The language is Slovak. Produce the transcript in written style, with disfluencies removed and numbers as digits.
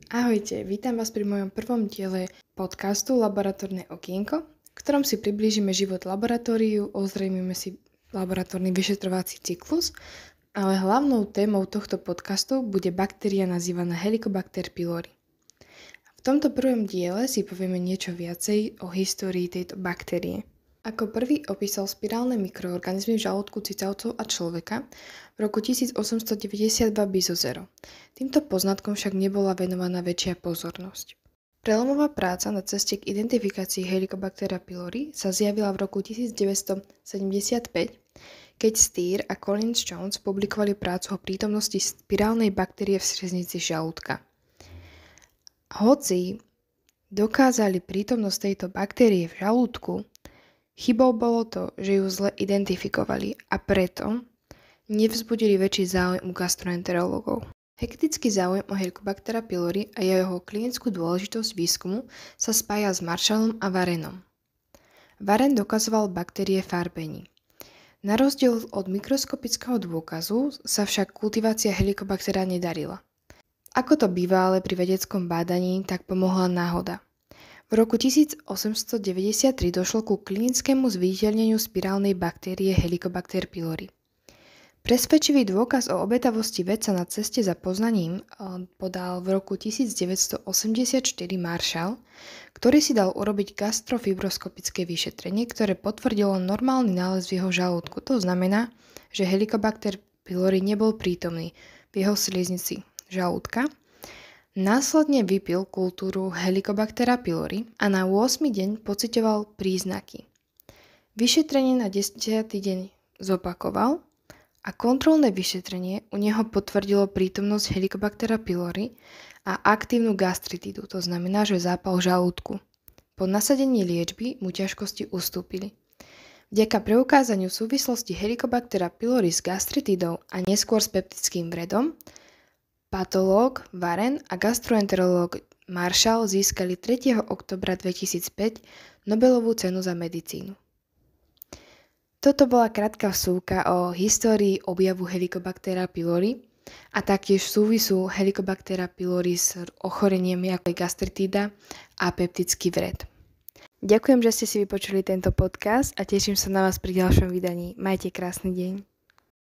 Ahojte, vítam vás pri mojom prvom diele podcastu Laboratórne okienko, v ktorom si priblížime život laboratóriu, ozrejmime si laboratórny vyšetrovací cyklus, ale hlavnou témou tohto podcastu bude baktéria nazývaná Helicobacter pylori. V tomto prvom diele si povieme niečo viacej o histórii tejto baktérie. Ako prvý opísal spirálne mikroorganizmy v žalúdku cicavcov a človeka v roku 1892 Bizozero. Týmto poznatkom však nebola venovaná väčšia pozornosť. Prelomová práca na ceste k identifikácii Helicobactera pylori sa zjavila v roku 1975, keď Steer a Collins Jones publikovali prácu o prítomnosti spirálnej baktérie v sliznici žalúdka. Hoci dokázali prítomnosť tejto baktérie v žalúdku, chybou bolo to, že ju zle identifikovali a preto nevzbudili väčší záujem u gastroenterológov. Hektický záujem o Helicobactera pylori a jeho klinickú dôležitosť výskumu sa spája s Marshallom a Warrenom. Warren dokazoval baktérie farbení. Na rozdiel od mikroskopického dôkazu sa však kultivácia Helicobactera nedarila. Ako to býva ale pri vedeckom bádaní, tak pomohla náhoda. V roku 1893 došlo ku klinickému zviditeľneniu spirálnej baktérie Helicobacter pylori. Presvedčivý dôkaz o obetavosti vedca na ceste za poznaním podal v roku 1984 Marshall, ktorý si dal urobiť gastrofibroskopické vyšetrenie, ktoré potvrdilo normálny nález v jeho žalúdku. To znamená, že Helicobacter pylori nebol prítomný v jeho sliznici žalúdka. Následne vypil kultúru Helicobactera pylori a na 8. deň pociťoval príznaky. Vyšetrenie na 10. deň zopakoval a kontrolné vyšetrenie u neho potvrdilo prítomnosť Helicobactera pylori a aktívnu gastritidu, to znamená, že zápal žalúdku. Po nasadení liečby mu ťažkosti ustúpili. Vďaka preukázaniu súvislosti Helicobactera pylori s gastritidou a neskôr s peptickým vredom patológ Warren a gastroenterológ Marshall získali 3. októbra 2005 Nobelovú cenu za medicínu. Toto bola krátka vsúka o histórii objavu Helicobactera pylori a taktiež súvisu Helicobactera pylori s ochoreniami ako je gastritída a peptický vred. Ďakujem, že ste si vypočuli tento podcast a teším sa na vás pri ďalšom vydaní. Majte krásny deň.